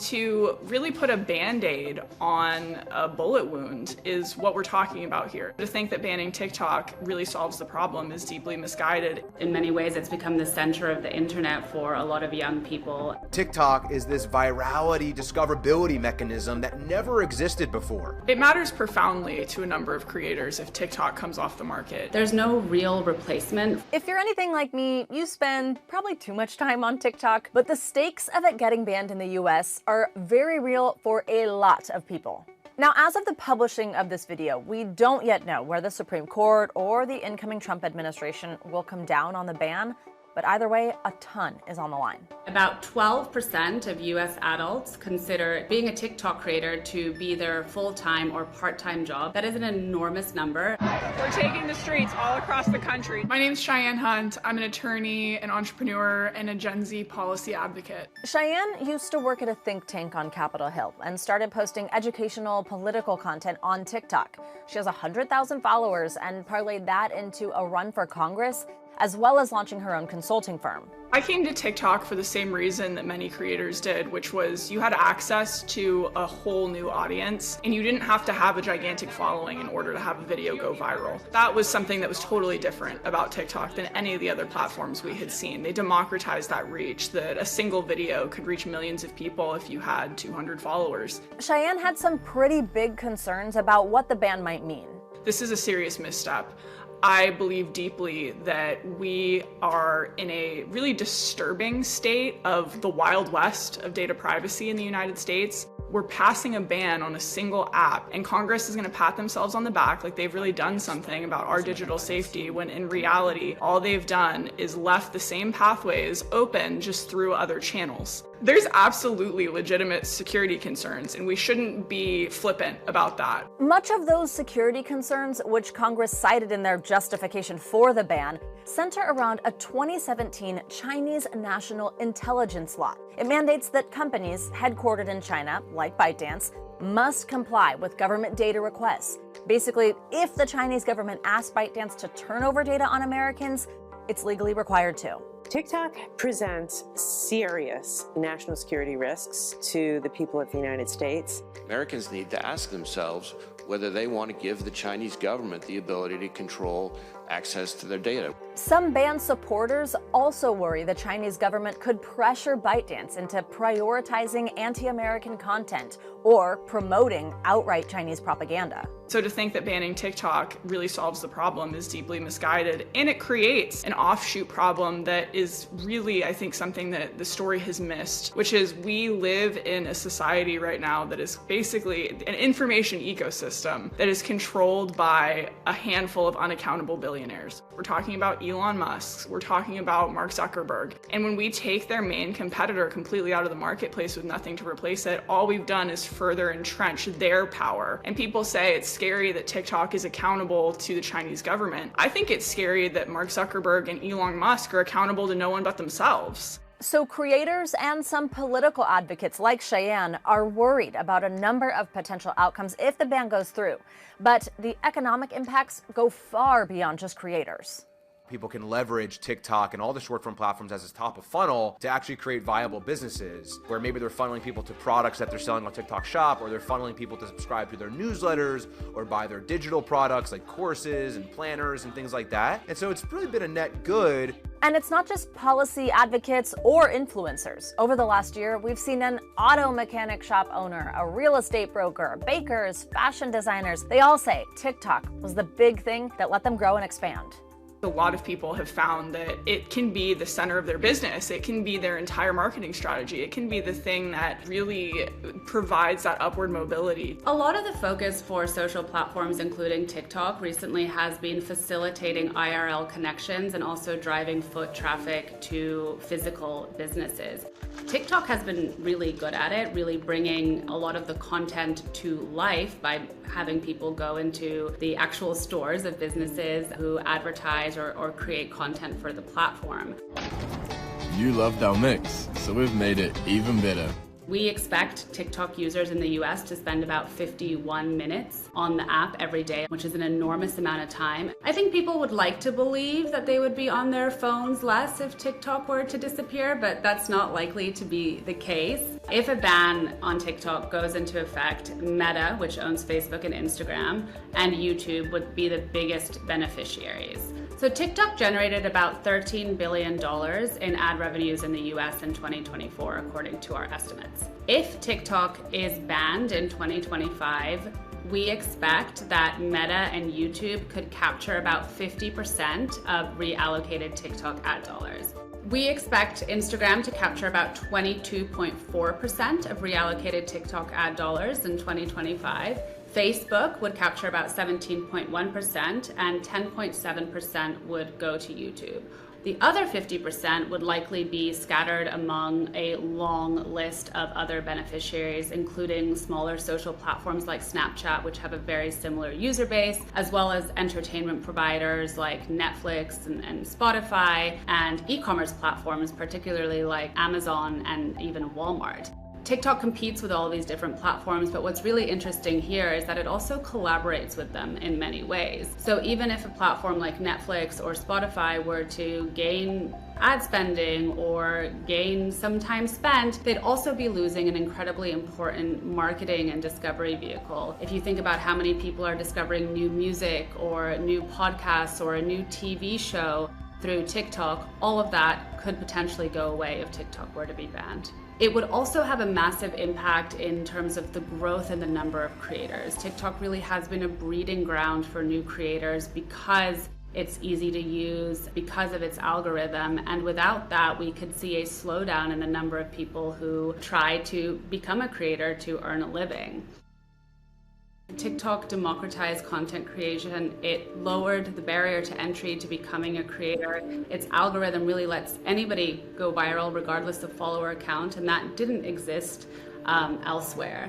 To really put a Band-Aid on a bullet wound is what we're talking about here. To think that banning TikTok really solves the problem is deeply misguided. In many ways, it's become the center of the internet for a lot of young people. TikTok is this virality discoverability mechanism that never existed before. It matters profoundly to a number of creators if TikTok comes off the market. There's no real replacement. If you're anything like me, you spend probably too much time on TikTok, but the stakes of it getting banned in the US are very real for a lot of people. Now, as of the publishing of this video, we don't yet know where the Supreme Court or the incoming Trump administration will come down on the ban, but either way, a ton is on the line. About 12% of US adults consider being a TikTok creator to be their full-time or part-time job. That is an enormous number. We're taking the streets all across the country. My name is Cheyenne Hunt. I'm an attorney, an entrepreneur, and a Gen Z policy advocate. Cheyenne used to work at a think tank on Capitol Hill and started posting educational, political content on TikTok. She has 100,000 followers and parlayed that into a run for Congress, as well as launching her own consulting firm. I came to TikTok for the same reason that many creators did, which was you had access to a whole new audience, and you didn't have to have a gigantic following in order to have a video go viral. That was something that was totally different about TikTok than any of the other platforms we had seen. They democratized that reach, that a single video could reach millions of people if you had 200 followers. Cheyenne had some pretty big concerns about what the ban might mean. This is a serious misstep. I believe deeply that we are in a really disturbing state of the Wild West of data privacy in the United States. We're passing a ban on a single app, and Congress is going to pat themselves on the back like they've really done something about our digital safety, when in reality, all they've done is left the same pathways open just through other channels. There's absolutely legitimate security concerns, and we shouldn't be flippant about that. Much of those security concerns, which Congress cited in their justification for the ban, center around a 2017 Chinese national intelligence law. It mandates that companies headquartered in China, like ByteDance, must comply with government data requests. Basically, if the Chinese government asks ByteDance to turn over data on Americans, it's legally required to. TikTok presents serious national security risks to the people of the United States. Americans need to ask themselves whether they want to give the Chinese government the ability to control access to their data. Some ban supporters also worry the Chinese government could pressure ByteDance into prioritizing anti-American content or promoting outright Chinese propaganda. So to think that banning TikTok really solves the problem is deeply misguided, and it creates an offshoot problem that is really, I think, something that the story has missed, which is we live in a society right now that is basically an information ecosystem that is controlled by a handful of unaccountable billionaires. We're talking about Elon Musk, we're talking about Mark Zuckerberg, and when we take their main competitor completely out of the marketplace with nothing to replace it, all we've done is further entrench their power. And people say it's scary that TikTok is accountable to the Chinese government. I think it's scary that Mark Zuckerberg and Elon Musk are accountable to no one but themselves. So creators and some political advocates like Cheyenne are worried about a number of potential outcomes if the ban goes through. But the economic impacts go far beyond just creators. People can leverage TikTok and all the short-form platforms as a top of funnel to actually create viable businesses, where maybe they're funneling people to products that they're selling on TikTok Shop, or they're funneling people to subscribe to their newsletters or buy their digital products like courses and planners and things like that. And so it's really been a net good. And it's not just policy advocates or influencers. Over the last year, we've seen an auto mechanic shop owner, a real estate broker, bakers, fashion designers. They all say TikTok was the big thing that let them grow and expand. A lot of people have found that it can be the center of their business. It can be their entire marketing strategy. It can be the thing that really provides that upward mobility. A lot of the focus for social platforms, including TikTok, recently has been facilitating IRL connections and also driving foot traffic to physical businesses. TikTok has been really good at it, really bringing a lot of the content to life by having people go into the actual stores of businesses who advertise or create content for the platform. You loved our mix, so we've made it even better. We expect TikTok users in the US to spend about 51 minutes on the app every day, which is an enormous amount of time. I think people would like to believe that they would be on their phones less if TikTok were to disappear, but that's not likely to be the case. If a ban on TikTok goes into effect, Meta, which owns Facebook and Instagram, and YouTube would be the biggest beneficiaries. So TikTok generated about $13 billion in ad revenues in the US in 2024, according to our estimates. If TikTok is banned in 2025, we expect that Meta and YouTube could capture about 50% of reallocated TikTok ad dollars. We expect Instagram to capture about 22.4% of reallocated TikTok ad dollars in 2025. Facebook would capture about 17.1% and 10.7% would go to YouTube. The other 50% would likely be scattered among a long list of other beneficiaries, including smaller social platforms like Snapchat, which have a very similar user base, as well as entertainment providers like Netflix and Spotify, and e-commerce platforms, particularly like Amazon and even Walmart. TikTok competes with all these different platforms, but what's really interesting here is that it also collaborates with them in many ways. So even if a platform like Netflix or Spotify were to gain ad spending or gain some time spent, they'd also be losing an incredibly important marketing and discovery vehicle. If you think about how many people are discovering new music or new podcasts or a new TV show through TikTok, all of that could potentially go away if TikTok were to be banned. It would also have a massive impact in terms of the growth in the number of creators. TikTok really has been a breeding ground for new creators because it's easy to use, because of its algorithm, and without that, we could see a slowdown in the number of people who try to become a creator to earn a living. TikTok democratized content creation. It lowered the barrier to entry to becoming a creator. Its algorithm really lets anybody go viral regardless of follower count, and that didn't exist elsewhere.